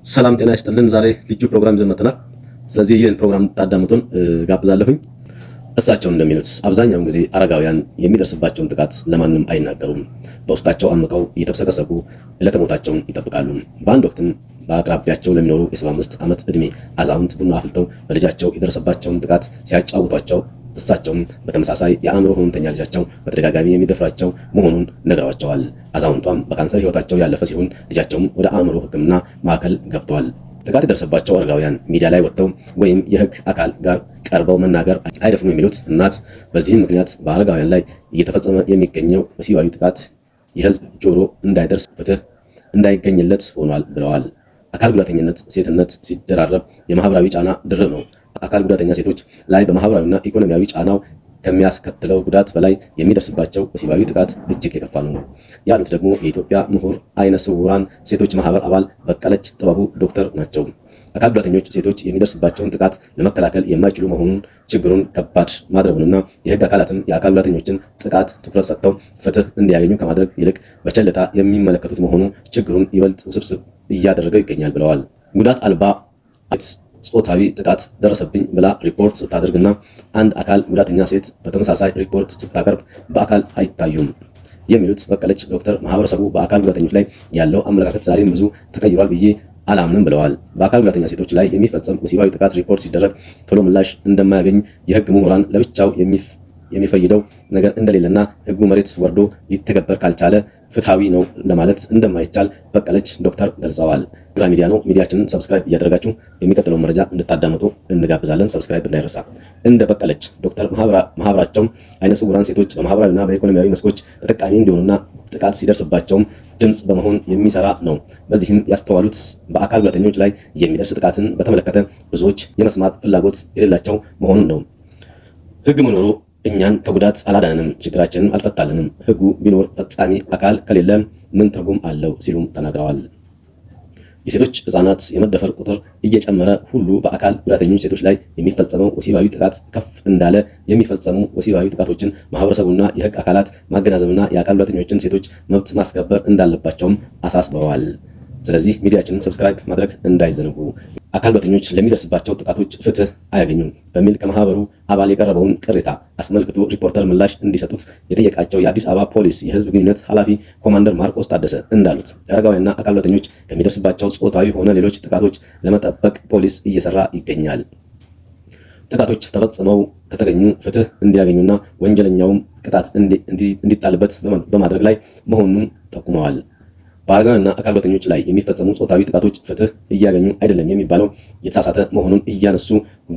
ሰላም ጤና ይስጥልን። ዛሬ ልዩ ፕሮግራም ይዘን መጥተናል። ስለዚህ ይህን ፕሮግራም ታዳምጡን ጋብዛለሁኝ። እሳቸው እንደሚሉት አብዛኛውን ጊዜ አረጋውያን የሚደርስባቸውን ጥቃት ለማንም አይናገሩም። በውስጣቸው አምቀው እየተብሰቀሰቁ ዕለተ ሞታቸውን ይጠብቃሉ። በአንድ ወቅትም በአቅራቢያቸው ለሚኖሩ የ75 ዓመት ዕድሜ አዛውንት ቡና አፍልተው በልጃቸው የደረሰባቸውን ጥቃት ሲያጫውቷቸው እሳቸውም በተመሳሳይ የአእምሮ ህመምተኛ ልጃቸው በተደጋጋሚ የሚደፍራቸው መሆኑን ነግረዋቸዋል። አዛውንቷም በካንሰር ህይወታቸው ያለፈ ሲሆን ልጃቸውም ወደ አእምሮ ሕክምና ማዕከል ገብተዋል። ጥቃት የደረሰባቸው አረጋውያን ሚዲያ ላይ ወጥተው ወይም የህግ አካል ጋር ቀርበው መናገር አይደፍኑ የሚሉት እናት በዚህም ምክንያት በአረጋውያን ላይ እየተፈጸመ የሚገኘው ወሲባዊ ጥቃት የህዝብ ጆሮ እንዳይደርስ፣ ፍትህ እንዳይገኝለት ሆኗል ብለዋል። አካል ጉዳተኝነት ሴትነት ሲደራረብ የማህበራዊ ጫና ድርብ ነው። አካል ጉዳተኛ ሴቶች ላይ በማህበራዊና ኢኮኖሚያዊ ጫናው ከሚያስከትለው ጉዳት በላይ የሚደርስባቸው ወሲባዊ ጥቃት እጅግ የከፋ ነው ያሉት ደግሞ የኢትዮጵያ ምሁር አይነ ስውራን ሴቶች ማህበር አባል በቀለች ጥበቡ ዶክተር ናቸው። አካል ጉዳተኞች ሴቶች የሚደርስባቸውን ጥቃት ለመከላከል የማይችሉ መሆኑን ችግሩን ከባድ ማድረጉንና የህግ አካላትም የአካል ጉዳተኞችን ጥቃት ትኩረት ሰጥተው ፍትህ እንዲያገኙ ከማድረግ ይልቅ በቸልታ የሚመለከቱት መሆኑ ችግሩን ይበልጥ ውስብስብ እያደረገው ይገኛል ብለዋል። ጉዳት አልባ ጾታዊ ጥቃት ደረሰብኝ ብላ ሪፖርት ስታደርግና አንድ አካል ጉዳተኛ ሴት በተመሳሳይ ሪፖርት ስታቀርብ በአካል አይታዩም የሚሉት በቀለች ዶክተር ማህበረሰቡ በአካል ጉዳተኞች ላይ ያለው አመለካከት ዛሬም ብዙ ተቀይሯል ብዬ አላምንም ብለዋል። በአካል ጉዳተኛ ሴቶች ላይ የሚፈጸም ወሲባዊ ጥቃት ሪፖርት ሲደረግ ቶሎ ምላሽ እንደማያገኝ የህግ ምሁራን ለብቻው የሚፈይደው ነገር እንደሌለና ህጉ መሬት ወርዶ ሊተገበር ካልቻለ ፍትሃዊ ነው ለማለት እንደማይቻል በቀለች ዶክተር ገልጸዋል። ግራ ሚዲያ ነው። ሚዲያችንን ሰብስክራይብ እያደረጋችሁ የሚቀጥለውን መረጃ እንድታዳምጡ እንጋብዛለን። ሰብስክራይብ እንዳይረሳ። እንደ በቀለች ዶክተር ማህበራቸው አይነ ስውራን ሴቶች በማህበራዊና በኢኮኖሚያዊ መስኮች ተጠቃሚ እንዲሆኑና ጥቃት ሲደርስባቸውም ድምፅ በመሆን የሚሰራ ነው። በዚህም ያስተዋሉት በአካል ጉዳተኞች ላይ የሚደርስ ጥቃትን በተመለከተ ብዙዎች የመስማት ፍላጎት የሌላቸው መሆኑን ነው። ህግ መኖሩ እኛን ከጉዳት አላዳንም፣ ችግራችንን አልፈታልንም። ህጉ ቢኖር ፈጻሚ አካል ከሌለ ምን ትርጉም አለው ሲሉም ተናግረዋል። የሴቶች ህጻናት የመደፈር ቁጥር እየጨመረ ሁሉ በአካል ጉዳተኞች ሴቶች ላይ የሚፈጸመው ወሲባዊ ጥቃት ከፍ እንዳለ የሚፈጸሙ ወሲባዊ ጥቃቶችን ማህበረሰቡና የህግ አካላት ማገናዘብና የአካል ጉዳተኞችን ሴቶች መብት ማስከበር እንዳለባቸውም አሳስበዋል። ስለዚህ ሚዲያችንን ሰብስክራይብ ማድረግ እንዳይዘነጉ። አካል ጉዳተኞች ለሚደርስባቸው ጥቃቶች ፍትህ አያገኙም በሚል ከማህበሩ አባል የቀረበውን ቅሬታ አስመልክቶ ሪፖርተር ምላሽ እንዲሰጡት የጠየቃቸው የአዲስ አበባ ፖሊስ የህዝብ ግንኙነት ኃላፊ ኮማንደር ማርቆስ ታደሰ እንዳሉት አረጋውያንና አካል ጉዳተኞች ከሚደርስባቸው ጾታዊ ሆነ ሌሎች ጥቃቶች ለመጠበቅ ፖሊስ እየሰራ ይገኛል። ጥቃቶች ተፈጽመው ከተገኙ ፍትህ እንዲያገኙና ወንጀለኛውም ቅጣት እንዲጣልበት በማድረግ ላይ መሆኑን ጠቁመዋል። በአረጋውያንና አካል ጉዳተኞች ላይ የሚፈጸሙ ጾታዊ ጥቃቶች ፍትህ እያገኙ አይደለም የሚባለው የተሳሳተ መሆኑን እያነሱ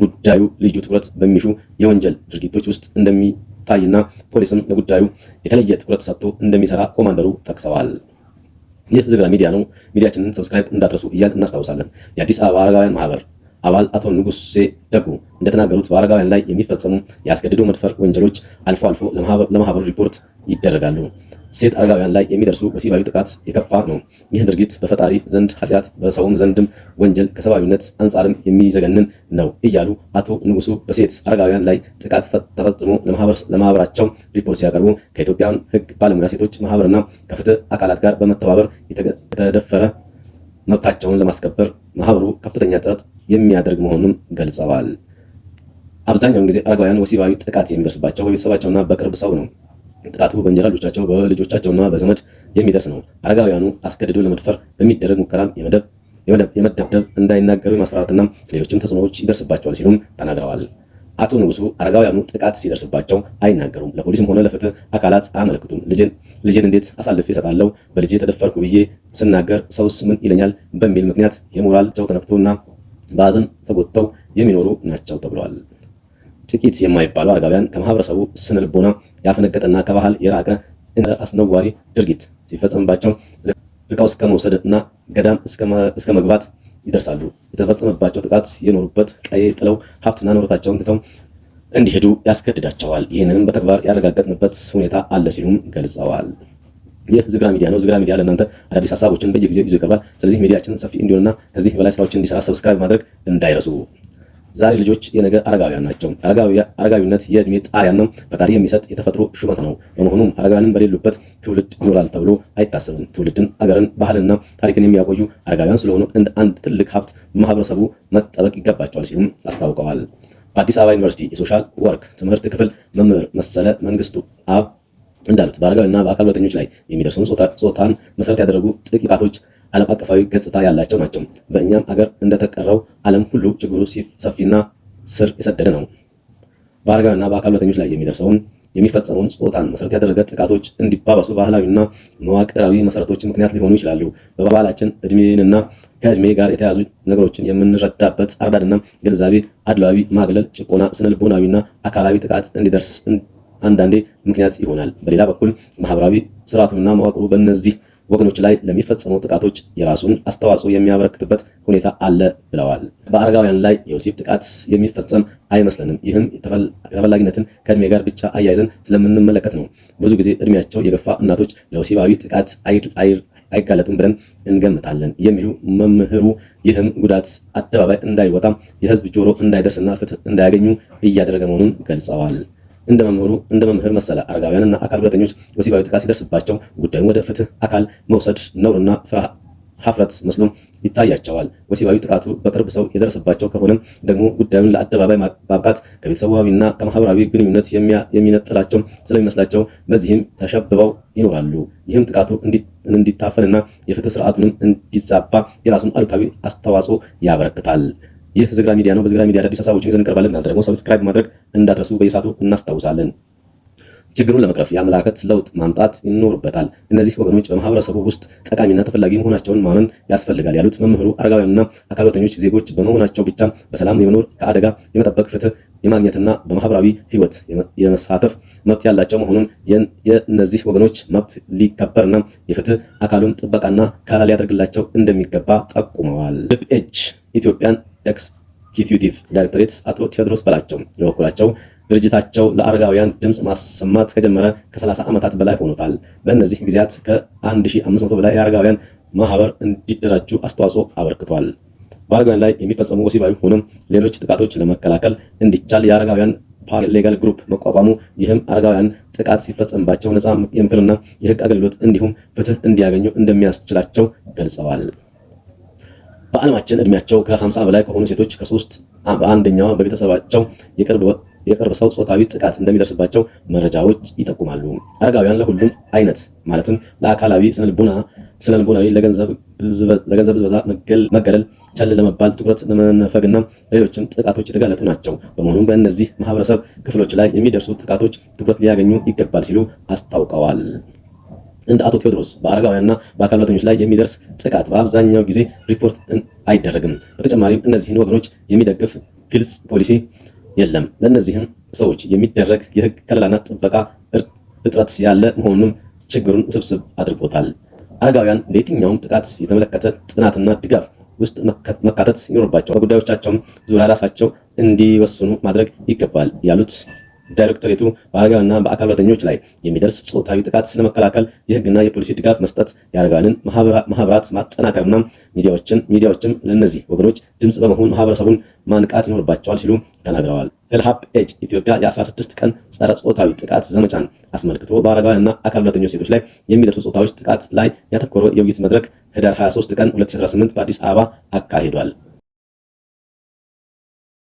ጉዳዩ ልዩ ትኩረት በሚሹ የወንጀል ድርጊቶች ውስጥ እንደሚታይና ፖሊስም ለጉዳዩ የተለየ ትኩረት ሰጥቶ እንደሚሰራ ኮማንደሩ ጠቅሰዋል። ይህ ዝግራ ሚዲያ ነው። ሚዲያችንን ሰብስክራይብ እንዳትረሱ እያል እናስታውሳለን። የአዲስ አበባ አረጋውያን ማህበር አባል አቶ ንጉሴ ደጉ እንደተናገሩት በአረጋውያን ላይ የሚፈጸሙ የአስገድዶ መድፈር ወንጀሎች አልፎ አልፎ ለማህበሩ ሪፖርት ይደረጋሉ። ሴት አረጋውያን ላይ የሚደርሱ ወሲባዊ ጥቃት የከፋ ነው። ይህ ድርጊት በፈጣሪ ዘንድ ኃጢአት፣ በሰውም ዘንድም ወንጀል፣ ከሰብአዊነት አንጻርም የሚዘገንን ነው እያሉ አቶ ንጉሱ በሴት አረጋውያን ላይ ጥቃት ተፈጽሞ ለማህበራቸው ሪፖርት ሲያቀርቡ ከኢትዮጵያን ሕግ ባለሙያ ሴቶች ማህበርና ከፍትህ አካላት ጋር በመተባበር የተደፈረ መብታቸውን ለማስከበር ማህበሩ ከፍተኛ ጥረት የሚያደርግ መሆኑን ገልጸዋል። አብዛኛውን ጊዜ አረጋውያን ወሲባዊ ጥቃት የሚደርስባቸው በቤተሰባቸውና በቅርብ ሰው ነው። ጥቃቱ በእንጀራ ልጆቻቸው በልጆቻቸውና በዘመድ የሚደርስ ነው። አረጋውያኑ አስገድዶ ለመድፈር በሚደረግ ሙከራም የመደብደብ እንዳይናገሩ የማስፈራራትና ሌሎችም ተጽዕኖዎች ይደርስባቸዋል ሲሉም ተናግረዋል። አቶ ንጉሱ አረጋውያኑ ጥቃት ሲደርስባቸው አይናገሩም፣ ለፖሊስም ሆነ ለፍትህ አካላት አያመለክቱም። ልጄን እንዴት አሳልፌ እሰጣለሁ? በልጄ ተደፈርኩ ብዬ ስናገር ሰውስ ምን ይለኛል? በሚል ምክንያት የሞራላቸው ተነክቶና በሀዘን ተጎድተው የሚኖሩ ናቸው ተብለዋል። ጥቂት የማይባሉ አረጋውያን ከማህበረሰቡ ስነ ልቦና ያፈነገጠና ከባህል የራቀ አስነዋሪ ድርጊት ሲፈጸምባቸው ርቀው እስከ መውሰድ እና ገዳም እስከ መግባት ይደርሳሉ። የተፈጸመባቸው ጥቃት የኖሩበት ቀዬ ጥለው ሀብትና ንብረታቸውን ትተው እንዲሄዱ ያስገድዳቸዋል። ይህንንም በተግባር ያረጋገጥንበት ሁኔታ አለ ሲሉም ገልጸዋል። ይህ ዝግራ ሚዲያ ነው። ዝግራ ሚዲያ ለእናንተ አዳዲስ ሀሳቦችን በየጊዜው ይዞ ይቀርባል። ስለዚህ ሚዲያችን ሰፊ እንዲሆንና ከዚህ በላይ ስራዎችን እንዲሰራ ሰብስክራይብ ማድረግ እንዳይረሱ። ዛሬ ልጆች የነገ አረጋውያን ናቸው። አረጋዊነት የእድሜ ጣሪያና ፈጣሪ የሚሰጥ የተፈጥሮ ሹመት ነው። በመሆኑም አረጋውያንን በሌሉበት ትውልድ ይኖራል ተብሎ አይታሰብም። ትውልድን፣ አገርን፣ ባህልና ታሪክን የሚያቆዩ አረጋውያን ስለሆኑ እንደ አንድ ትልቅ ሀብት በማህበረሰቡ መጠበቅ ይገባቸዋል ሲሉም አስታውቀዋል። በአዲስ አበባ ዩኒቨርሲቲ የሶሻል ወርክ ትምህርት ክፍል መምህር መሰለ መንግስቱ አብ እንዳሉት በአረጋውያንና በአካል ጉዳተኞች ላይ የሚደርሰውን ጾታን መሰረት ያደረጉ ጥቃቶች ዓለም አቀፋዊ ገጽታ ያላቸው ናቸው። በእኛም አገር እንደተቀረው ዓለም ሁሉ ችግሩ ሰፊና ስር የሰደደ ነው። በአረጋውያንና በአካል ጉዳተኞች ላይ የሚፈጸመውን ጾታን መሰረት ያደረገ ጥቃቶች እንዲባባሱ ባህላዊና መዋቅራዊ መሰረቶች ምክንያት ሊሆኑ ይችላሉ። በባህላችን እድሜንና ከእድሜ ጋር የተያዙ ነገሮችን የምንረዳበት አረዳድና ግንዛቤ አድሏዊ ማግለል፣ ጭቆና፣ ስነልቦናዊና አካላዊ ጥቃት እንዲደርስ አንዳንዴ ምክንያት ይሆናል። በሌላ በኩል ማህበራዊ ስርዓቱና መዋቅሩ በእነዚህ ወገኖች ላይ ለሚፈጸሙ ጥቃቶች የራሱን አስተዋጽኦ የሚያበረክትበት ሁኔታ አለ ብለዋል። በአረጋውያን ላይ የወሲብ ጥቃት የሚፈጸም አይመስለንም። ይህም ተፈላጊነትን ከእድሜ ጋር ብቻ አያይዘን ስለምንመለከት ነው። ብዙ ጊዜ እድሜያቸው የገፋ እናቶች ለወሲባዊ ጥቃት አይጋለጡም ብለን እንገምታለን የሚሉ መምህሩ ይህም ጉዳት አደባባይ እንዳይወጣም የህዝብ ጆሮ እንዳይደርስና ፍትህ እንዳያገኙ እያደረገ መሆኑን ገልጸዋል። እንደ መምህር መሰለ አረጋውያንና አካል ጉዳተኞች ወሲባዊ ጥቃት ሲደርስባቸው ጉዳዩን ወደ ፍትህ አካል መውሰድ ነውርና ሀፍረት መስሎም ይታያቸዋል። ወሲባዊ ጥቃቱ በቅርብ ሰው የደረሰባቸው ከሆነም ደግሞ ጉዳዩን ለአደባባይ ማብቃት ከቤተሰባዊና ከማህበራዊ ግንኙነት የሚነጥላቸው ስለሚመስላቸው በዚህም ተሸብበው ይኖራሉ። ይህም ጥቃቱ እንዲታፈንና የፍትህ ስርዓቱንም እንዲዛባ የራሱን አሉታዊ አስተዋጽኦ ያበረክታል። ይህ ዝግራ ሚዲያ ነው። በዝግራ ሚዲያ አዳዲስ ሀሳቦችን ይዘን እንቀርባለን። እናንተ ደግሞ ሰብስክራይብ ማድረግ እንዳትረሱ በየሰዓቱ እናስታውሳለን። ችግሩን ለመቅረፍ የአመለካከት ለውጥ ማምጣት ይኖርበታል። እነዚህ ወገኖች በማህበረሰቡ ውስጥ ጠቃሚና ተፈላጊ መሆናቸውን ማመን ያስፈልጋል ያሉት መምህሩ አረጋውያንና አካል ጉዳተኞች ዜጎች በመሆናቸው ብቻ በሰላም የመኖር ከአደጋ የመጠበቅ ፍትህ የማግኘትና በማህበራዊ ህይወት የመሳተፍ መብት ያላቸው መሆኑን የእነዚህ ወገኖች መብት ሊከበርና የፍትህ አካሉን ጥበቃና ከለላ ሊያደርግላቸው እንደሚገባ ጠቁመዋል። ልብ ኢትዮጵያን ኤክስኪዩቲቭ ዳይሬክቶሬት አቶ ቴዎድሮስ በላቸው በበኩላቸው ድርጅታቸው ለአረጋውያን ድምፅ ማሰማት ከጀመረ ከ30 ዓመታት በላይ ሆኖታል። በእነዚህ ጊዜያት ከ1500 በላይ የአረጋውያን ማህበር እንዲደራጁ አስተዋጽኦ አበርክቷል። በአረጋውያን ላይ የሚፈጸሙ ወሲባዊ ሆኖም ሌሎች ጥቃቶች ለመከላከል እንዲቻል የአረጋውያን ሌጋል ግሩፕ መቋቋሙ ይህም አረጋውያን ጥቃት ሲፈጸምባቸው ነፃ የምክርና የህግ አገልግሎት እንዲሁም ፍትህ እንዲያገኙ እንደሚያስችላቸው ገልጸዋል። በዓለማችን እድሜያቸው ከ50 በላይ ከሆኑ ሴቶች ከ3 በአንደኛዋ በቤተሰባቸው የቅርብ ሰው ጾታዊ ጥቃት እንደሚደርስባቸው መረጃዎች ይጠቁማሉ። አረጋውያን ለሁሉም አይነት ማለትም ለአካላዊ፣ ስነልቦናዊ፣ ለገንዘብ ብዝበዛ፣ መገለል፣ ቸል ለመባል፣ ትኩረት ለመነፈግና ሌሎችም ጥቃቶች የተጋለጡ ናቸው። በመሆኑም በእነዚህ ማህበረሰብ ክፍሎች ላይ የሚደርሱ ጥቃቶች ትኩረት ሊያገኙ ይገባል ሲሉ አስታውቀዋል። እንደ አቶ ቴዎድሮስ በአረጋውያንና በአካል ጉዳተኞች ላይ የሚደርስ ጥቃት በአብዛኛው ጊዜ ሪፖርት አይደረግም። በተጨማሪም እነዚህን ወገኖች የሚደግፍ ግልጽ ፖሊሲ የለም። ለእነዚህም ሰዎች የሚደረግ የህግ ከለላና ጥበቃ እጥረት ያለ መሆኑንም ችግሩን ውስብስብ አድርጎታል። አረጋውያን ለየትኛውም ጥቃት የተመለከተ ጥናትና ድጋፍ ውስጥ መካተት ይኖርባቸዋል። በጉዳዮቻቸውም ዙሪያ ራሳቸው እንዲወስኑ ማድረግ ይገባል ያሉት ዳይሬክቶሬቱ በአረጋውያንና በአካል ጉዳተኞች ላይ የሚደርስ ጾታዊ ጥቃት ለመከላከል የህግና የፖሊሲ ድጋፍ መስጠት፣ የአረጋውያንን ማህበራት ማጠናከርና ሚዲያዎችም ለእነዚህ ወገኖች ድምፅ በመሆን ማህበረሰቡን ማንቃት ይኖርባቸዋል ሲሉ ተናግረዋል። ሄልፕ ኤጅ ኢትዮጵያ የ16 ቀን ጸረ ጾታዊ ጥቃት ዘመቻን አስመልክቶ በአረጋውያንና አካል ጉዳተኞች ሴቶች ላይ የሚደርሱ ጾታዊ ጥቃት ላይ ያተኮረ የውይይት መድረክ ህዳር 23 ቀን 2018 በአዲስ አበባ አካሂዷል።